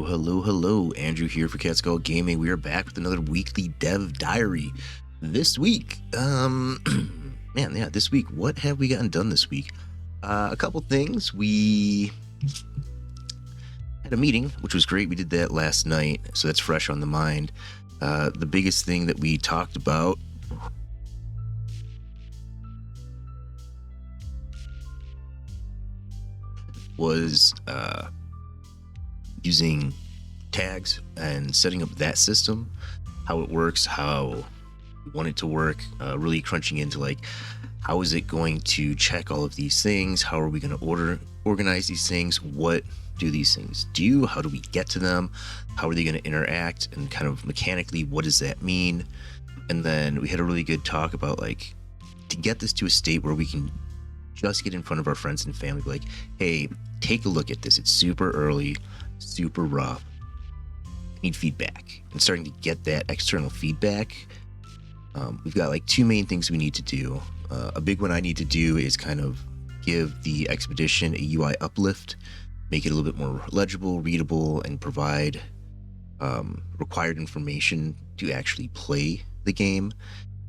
Hello. Andrew here for catskullGameing. We are back with another weekly dev diary. This week, this week, what have we gotten done this week? A couple things. We had a meeting, which was great. We did that last night, so that's fresh on the mind. The biggest thing that we talked about was using tags and setting up that system, how it works, how we want it to work, really crunching into like how is it going to check all of these things, how are we going to organize these things, what do these things do, how do we get to them, how are they going to interact, and kind of mechanically what does that mean. And then we had a really good talk about like to get this to a state where we can just get in front of our friends and family, like, hey, take a look at this, it's super early, super rough, I need feedback. And starting to get that external feedback, we've got like two main things we need to do. A big one I need to do is kind of give the expedition a UI uplift, make it a little bit more legible, readable, and provide required information to actually play the game.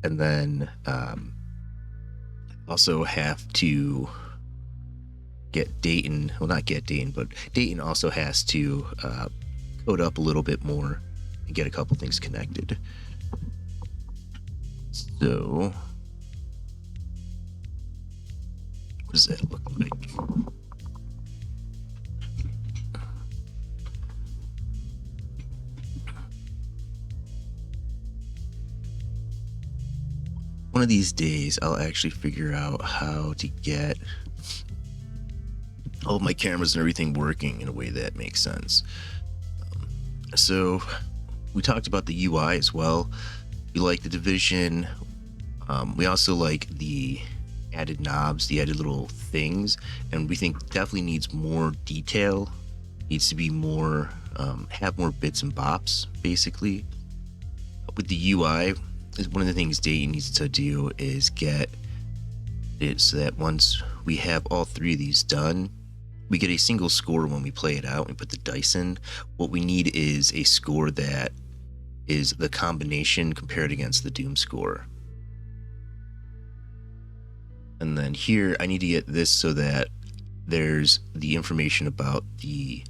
And then also have to get Dayton, well, not get Dayton, but Dayton also has to code up a little bit more and get a couple things connected. So what does that look like? One of these days, I'll actually figure out how to get all of my cameras and everything working in a way that makes sense. So we talked about the UI as well. We like the division. We also like the added knobs, the added little things, and we think definitely needs more detail. Needs to be more, have more bits and bops, basically. With the UI, one of the things Dayton needs to do is get it so that once we have all three of these done, we get a single score when we play it out. We put the dice in. What we need is a score that is the combination compared against the Doom score. And then here, I need to get this so that there's the information about the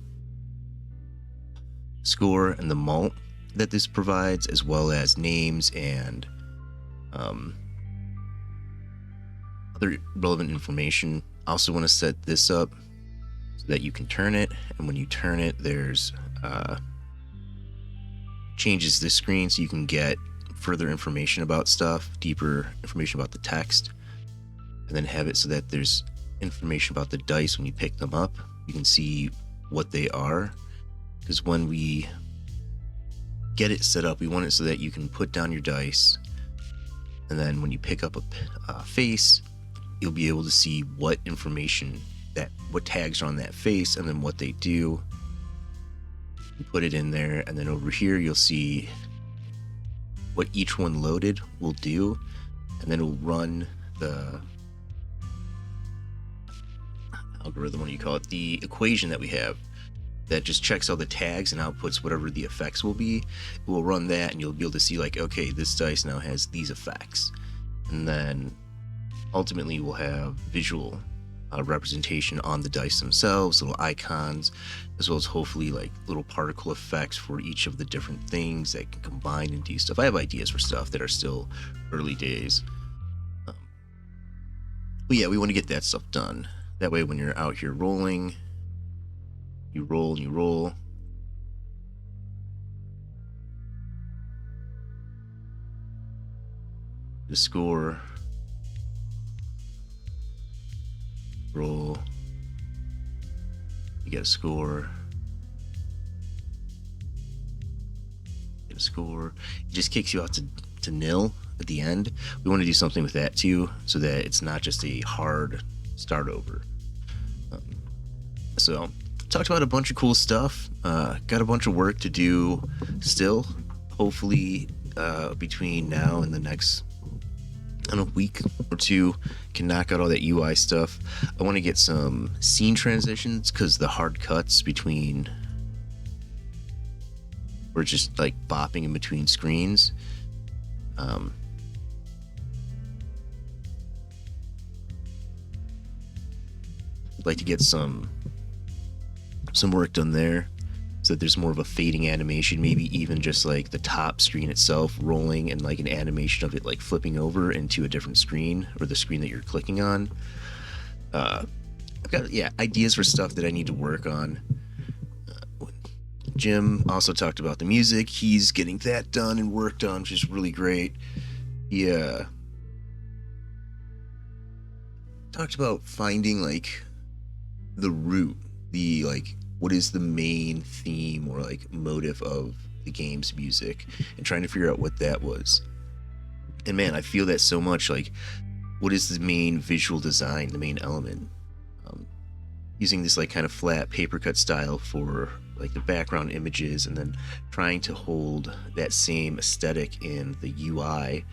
score and the mult that this provides, as well as names and other relevant information. I also want to set this up so that you can turn it, and when you turn it, there's changes this screen so you can get further information about stuff, deeper information about the text, and then have it so that there's information about the dice when you pick them up. You can see what they are, because when we get it set up, we want it so that you can put down your dice, and then when you pick up a face, you'll be able to see what information, what tags are on that face, and then what they do. You put it in there, and then over here you'll see what each one loaded will do, and then it'll run the algorithm, what do you call it, the equation that we have that just checks all the tags and outputs whatever the effects will be. It will run that, and you'll be able to see like, okay, this dice now has these effects. And then ultimately we'll have visual representation on the dice themselves, little icons, as well as hopefully like little particle effects for each of the different things that can combine and do stuff. I have ideas for stuff that are still early days. But yeah, we want to get that stuff done. That way when you're out here rolling, you roll and you roll. The score. Roll. You get a score. Get a score. It just kicks you out to nil at the end. We want to do something with that too, so that it's not just a hard start over. So talked about a bunch of cool stuff. Got a bunch of work to do still. Hopefully between now and the next in a week or two can knock out all that UI stuff. I want to get some scene transitions, because the hard cuts between or just like bopping in between screens. I'd like to get some work done there, so that there's more of a fading animation, maybe even just like the top screen itself rolling and like an animation of it like flipping over into a different screen, or the screen that you're clicking on. I've got ideas for stuff that I need to work on. Jim also talked about the music. He's getting that done and worked on, which is really great. He talked about finding like the root, the like what is the main theme or like motive of the game's music, and trying to figure out what that was. And man, I feel that so much. Like, what is the main visual design, the main element? Using this like kind of flat paper cut style for like the background images, and then trying to hold that same aesthetic in the UI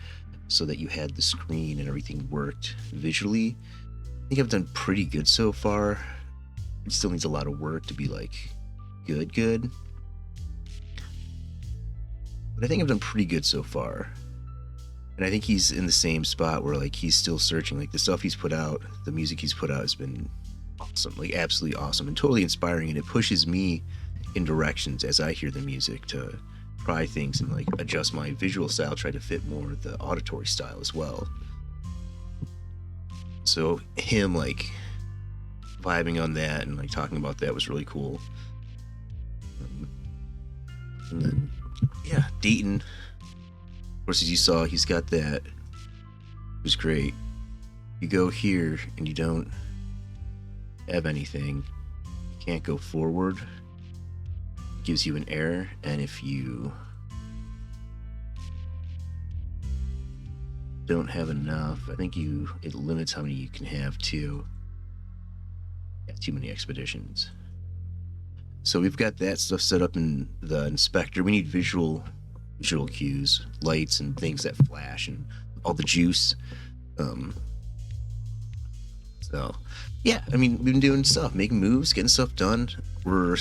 so that you had the screen and everything worked visually. I think I've done pretty good so far. It still needs a lot of work to be like good, but I think I've done pretty good so far. And I think he's in the same spot where like he's still searching. Like the stuff he's put out, the music he's put out has been awesome, like absolutely awesome and totally inspiring, and it pushes me in directions as I hear the music to try things and like adjust my visual style, try to fit more of the auditory style as well. So him like vibing on that and like talking about that was really cool. And then Dayton, of course, as you saw, he's got that. It was great. You go here and you don't have anything, you can't go forward. It gives you an error, and if you don't have enough, I think it limits how many you can have too. Yeah, too many expeditions. So we've got that stuff set up in the inspector. We need visual cues, lights and things that flash, and all the juice. So yeah, I mean, we've been doing stuff, making moves, getting stuff done. We're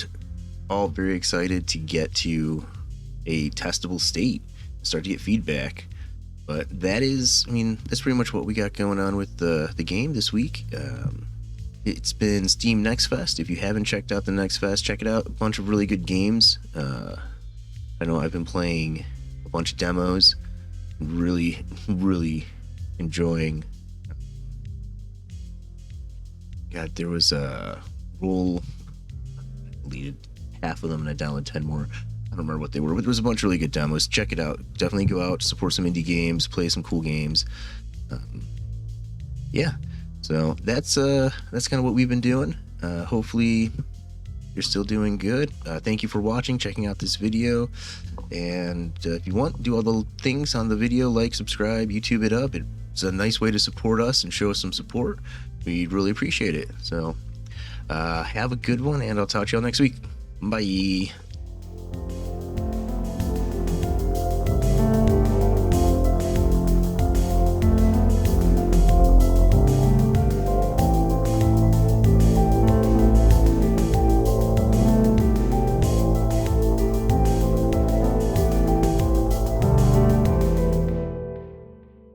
all very excited to get to a testable state, start to get feedback. But that's pretty much what we got going on with the game this week. It's been Steam Next Fest. If you haven't checked out the Next Fest, check it out. A bunch of really good games. I know I've been playing a bunch of demos, really enjoying. God, there was a roll. I deleted half of them and I downloaded 10 more. I don't remember what they were, but there was a bunch of really good demos. Check it out. Definitely go out, support some indie games, play some cool games. So that's kind of what we've been doing. Hopefully you're still doing good. Thank you for watching, checking out this video. And if you want, do all the things on the video, like, subscribe, YouTube it up. It's a nice way to support us and show us some support. We'd really appreciate it. So have a good one, and I'll talk to y'all next week. Bye.